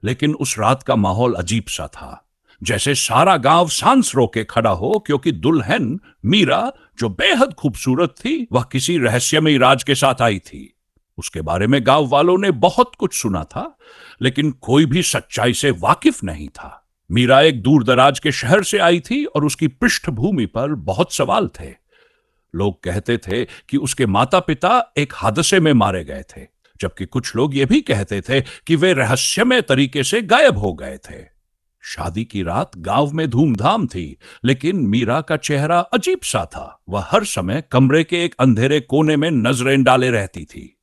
लेकिन उस रात का माहौल अजीब सा था, जैसे सारा गांव सांस रोके खड़ा हो, क्योंकि दुल्हन मीरा, जो बेहद खूबसूरत थी, वह किसी रहस्यमयी राज के साथ आई थी। उसके बारे में गांव वालों ने बहुत कुछ सुना था, लेकिन कोई भी सच्चाई से वाकिफ नहीं था। मीरा एक दूर दराज के शहर से आई थी और उसकी पृष्ठभूमि पर बहुत सवाल थे। लोग कहते थे कि उसके माता पिता एक हादसे में मारे गए थे, जबकि कुछ लोग ये भी कहते थे कि वे रहस्यमय तरीके से गायब हो गए थे। शादी की रात गांव में धूमधाम थी, लेकिन मीरा का चेहरा अजीब सा था। वह हर समय कमरे के एक अंधेरे कोने में नजरें डाले रहती थी।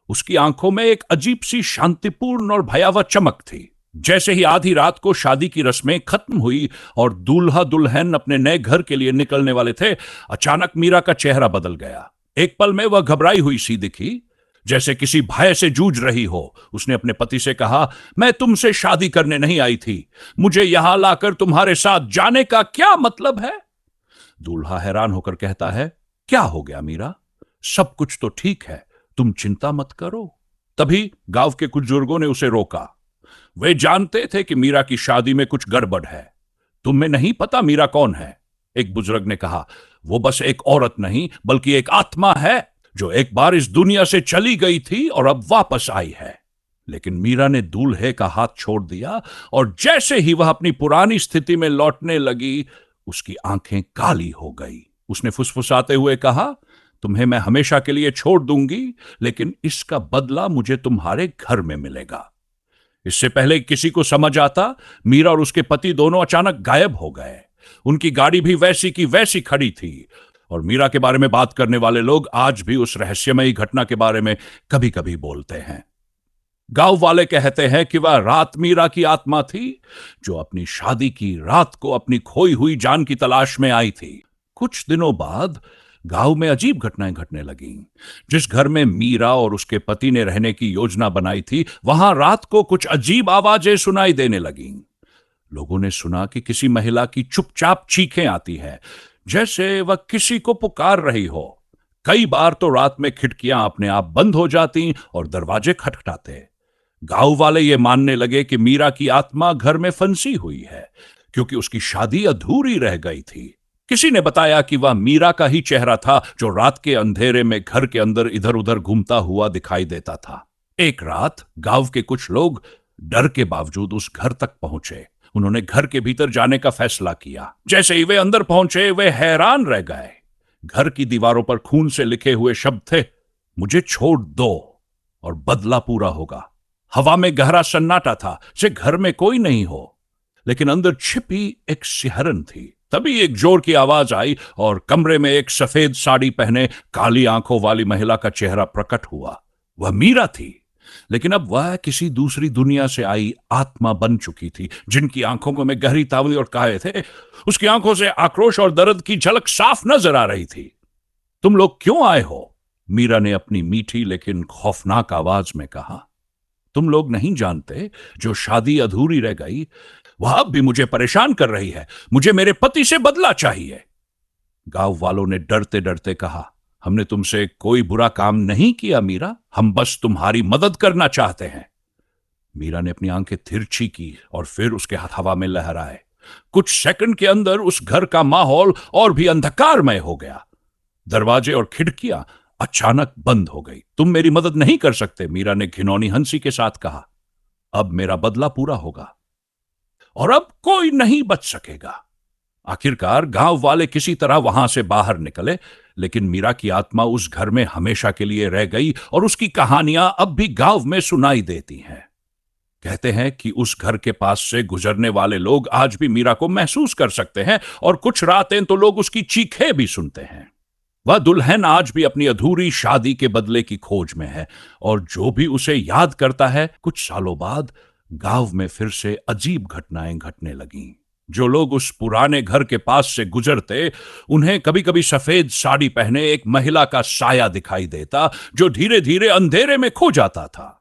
उसकी आंखों में एक अजीब सी शांतिपूर्ण और भयावह चमक थी। जैसे ही आधी रात को शादी की रस्में खत्म हुई और दूल्हा दुल्हन अपने नए घर के लिए निकलने वाले थे, अचानक मीरा का चेहरा बदल गया। एक पल में वह घबराई हुई सी दिखी, जैसे किसी भय से जूझ रही हो। उसने अपने पति से कहा, मैं तुमसे शादी करने नहीं आई थी। मुझे यहां लाकर तुम्हारे साथ जाने का क्या मतलब है? दूल्हा हैरान होकर कहता है, क्या हो गया मीरा? सब कुछ तो ठीक है, तुम चिंता मत करो। तभी गांव के कुछ बुजुर्गों ने उसे रोका। वे जानते थे कि मीरा की शादी में कुछ गड़बड़ है। तुम्हें नहीं पता मीरा कौन है? एक बुजुर्ग ने कहा, वो बस एक औरत नहीं, बल्कि एक आत्मा है, जो एक बार इस दुनिया से चली गई थी और अब वापस आई है। लेकिन मीरा ने दूल्हे का हाथ छोड़ दिया, और जैसे ही वह अपनी पुरानी स्थिति में लौटने लगी, उसकी आंखें काली हो गई। उसने फुसफुसाते हुए कहा, तुम्हें मैं हमेशा के लिए छोड़ दूंगी, लेकिन इसका बदला मुझे तुम्हारे घर में मिलेगा। इससे पहले किसी को समझ आता, मीरा और उसके पति दोनों अचानक गायब हो गए। उनकी गाड़ी भी वैसी की वैसी खड़ी थी, और मीरा के बारे में बात करने वाले लोग आज भी उस रहस्यमयी घटना के बारे में कभी कभी बोलते हैं। गांव वाले कहते हैं कि वह रात मीरा की आत्मा थी, जो अपनी शादी की रात को अपनी खोई हुई जान की तलाश में आई थी। कुछ दिनों बाद गांव में अजीब घटनाएं घटने लगीं। जिस घर में मीरा और उसके पति ने रहने की योजना बनाई थी, वहां रात को कुछ अजीब आवाजें सुनाई देने लगीं। लोगों ने सुना कि किसी महिला की चुपचाप चीखें आती है, जैसे वह किसी को पुकार रही हो। कई बार तो रात में खिड़कियां अपने आप बंद हो जाती और दरवाजे खटखटाते। गांव वाले ये मानने लगे कि मीरा की आत्मा घर में फंसी हुई है, क्योंकि उसकी शादी अधूरी रह गई थी। किसी ने बताया कि वह मीरा का ही चेहरा था, जो रात के अंधेरे में घर के अंदर इधर उधर घूमता हुआ दिखाई देता था। एक रात गांव के कुछ लोग डर के बावजूद उस घर तक पहुंचे। उन्होंने घर के भीतर जाने का फैसला किया। जैसे ही वे अंदर पहुंचे, वे हैरान रह गए। घर की दीवारों पर खून से लिखे हुए शब्द थे, मुझे छोड़ दो और बदला पूरा होगा। हवा में गहरा सन्नाटा था, जैसे घर में कोई नहीं हो, लेकिन अंदर छिपी एक सिहरन थी। तभी एक जोर की आवाज आई और कमरे में एक सफेद साड़ी पहने काली आंखों वाली महिला का चेहरा प्रकट हुआ। वह मीरा थी, लेकिन अब वह किसी दूसरी दुनिया से आई आत्मा बन चुकी थी, जिनकी आंखों में गहरी तावली और काहे थे। उसकी आंखों से आक्रोश और दर्द की झलक साफ नजर आ रही थी। तुम लोग क्यों आए हो? मीरा ने अपनी मीठी लेकिन खौफनाक आवाज में कहा। तुम लोग नहीं जानते, जो शादी अधूरी रह गई, वह अब भी मुझे परेशान कर रही है। मुझे मेरे पति से बदला चाहिए। गांव वालों ने डरते डरते कहा, हमने तुमसे कोई बुरा काम नहीं किया मीरा, हम बस तुम्हारी मदद करना चाहते हैं। मीरा ने अपनी आंखें तिरछी की और फिर उसके हाथ हवा में लहराए। कुछ सेकंड के अंदर उस घर का माहौल और भी अंधकारमय हो गया। दरवाजे और खिड़कियां अचानक बंद हो गई। तुम मेरी मदद नहीं कर सकते, मीरा ने घिनौनी हंसी के साथ कहा। अब मेरा बदला पूरा होगा और अब कोई नहीं बच सकेगा। आखिरकार गांव वाले किसी तरह वहां से बाहर निकले, लेकिन मीरा की आत्मा उस घर में हमेशा के लिए रह गई और उसकी कहानियां अब भी गांव में सुनाई देती हैं। कहते हैं कि उस घर के पास से गुजरने वाले लोग आज भी मीरा को महसूस कर सकते हैं, और कुछ रातें तो लोग उसकी चीखें भी सुनते हैं। वह दुल्हन आज भी अपनी अधूरी शादी के बदले की खोज में है, और जो भी उसे याद करता है, कुछ सालों बाद गांव में फिर से अजीब घटनाएं घटने लगीं। जो लोग उस पुराने घर के पास से गुजरते, उन्हें कभी कभी सफेद साड़ी पहने एक महिला का साया दिखाई देता, जो धीरे धीरे अंधेरे में खो जाता था।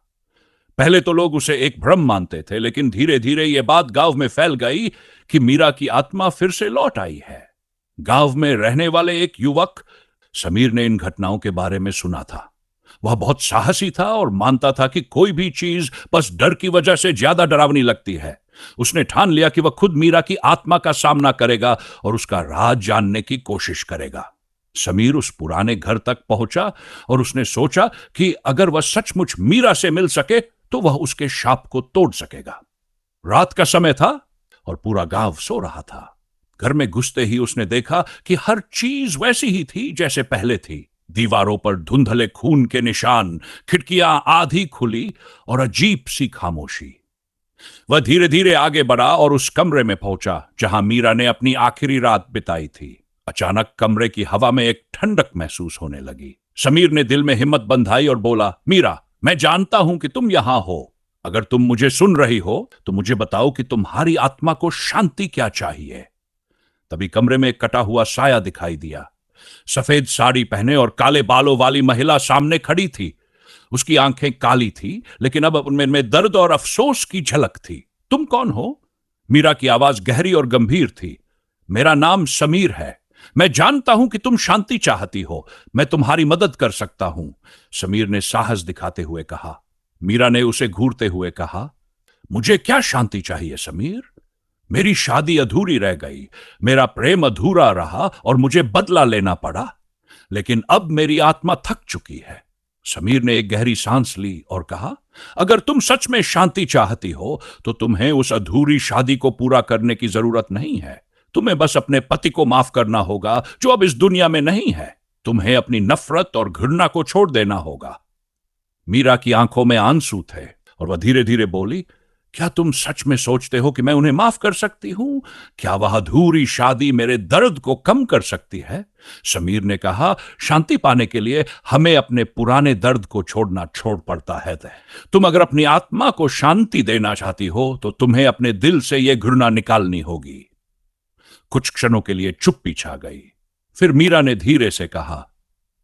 पहले तो लोग उसे एक भ्रम मानते थे, लेकिन धीरे धीरे यह बात गांव में फैल गई कि मीरा की आत्मा फिर से लौट आई है। गांव में रहने वाले एक युवक समीर ने इन घटनाओं के बारे में सुना था। वह बहुत साहसी था और मानता था कि कोई भी चीज बस डर की वजह से ज्यादा डरावनी लगती है। उसने ठान लिया कि वह खुद मीरा की आत्मा का सामना करेगा और उसका राज जानने की कोशिश करेगा। समीर उस पुराने घर तक पहुंचा और उसने सोचा कि अगर वह सचमुच मीरा से मिल सके तो वह उसके शाप को तोड़ सकेगा। रात का समय था और पूरा गांव सो रहा था। घर में घुसते ही उसने देखा कि हर चीज वैसी ही थी जैसे पहले थी। दीवारों पर धुंधले खून के निशान, खिड़कियां आधी खुली और अजीब सी खामोशी। वह धीरे धीरे आगे बढ़ा और उस कमरे में पहुंचा जहां मीरा ने अपनी आखिरी रात बिताई थी। अचानक कमरे की हवा में एक ठंडक महसूस होने लगी। समीर ने दिल में हिम्मत बंधाई और बोला, मीरा, मैं जानता हूं कि तुम यहां हो। अगर तुम मुझे सुन रही हो तो मुझे बताओ कि तुम्हारी आत्मा को शांति क्या चाहिए। तभी कमरे में एक कटा हुआ साया दिखाई दिया। सफेद साड़ी पहने और काले बालों वाली महिला सामने खड़ी थी। उसकी आंखें काली थी, लेकिन अब उनमें दर्द और अफसोस की झलक थी। तुम कौन हो? मीरा की आवाज गहरी और गंभीर थी। मेरा नाम समीर है। मैं जानता हूं कि तुम शांति चाहती हो। मैं तुम्हारी मदद कर सकता हूं, समीर ने साहस दिखाते हुए कहा। मीरा ने उसे घूरते हुए कहा, मुझे क्या शांति चाहिए समीर? मेरी शादी अधूरी रह गई, मेरा प्रेम अधूरा रहा और मुझे बदला लेना पड़ा। लेकिन अब मेरी आत्मा थक चुकी है। समीर ने एक गहरी सांस ली और कहा, अगर तुम सच में शांति चाहती हो तो तुम्हें उस अधूरी शादी को पूरा करने की जरूरत नहीं है। तुम्हें बस अपने पति को माफ करना होगा जो अब इस दुनिया में नहीं है। तुम्हें अपनी नफरत और घृणा को छोड़ देना होगा। मीरा की आंखों में आंसू थे और वह धीरे धीरे बोली, क्या तुम सच में सोचते हो कि मैं उन्हें माफ कर सकती हूं? क्या वह अधूरी शादी मेरे दर्द को कम कर सकती है? समीर ने कहा, शांति पाने के लिए हमें अपने पुराने दर्द को छोड़ना छोड़ पड़ता है। तुम अगर अपनी आत्मा को शांति देना चाहती हो तो तुम्हें अपने दिल से यह घृणा निकालनी होगी। कुछ क्षणों के लिए चुप्पी छा गई। फिर मीरा ने धीरे से कहा,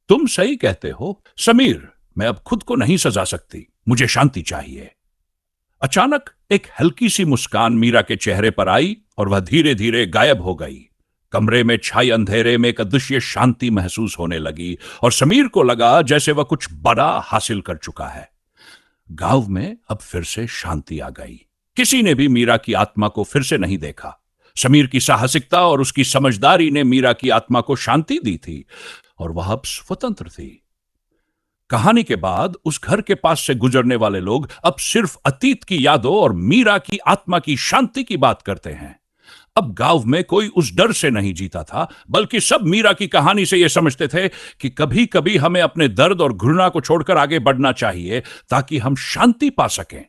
तुम सही कहते हो समीर, मैं अब खुद को नहीं सजा सकती, मुझे शांति चाहिए। अचानक एक हल्की सी मुस्कान मीरा के चेहरे पर आई और वह धीरे धीरे गायब हो गई। कमरे में छाई अंधेरे में एक अदृश्य शांति महसूस होने लगी और समीर को लगा जैसे वह कुछ बड़ा हासिल कर चुका है। गांव में अब फिर से शांति आ गई। किसी ने भी मीरा की आत्मा को फिर से नहीं देखा। समीर की साहसिकता और उसकी समझदारी ने मीरा की आत्मा को शांति दी थी और वह अब स्वतंत्र थी। कहानी के बाद उस घर के पास से गुजरने वाले लोग अब सिर्फ अतीत की यादों और मीरा की आत्मा की शांति की बात करते हैं। अब गांव में कोई उस डर से नहीं जीता था, बल्कि सब मीरा की कहानी से यह समझते थे कि कभी कभी हमें अपने दर्द और घृणा को छोड़कर आगे बढ़ना चाहिए ताकि हम शांति पा सकें।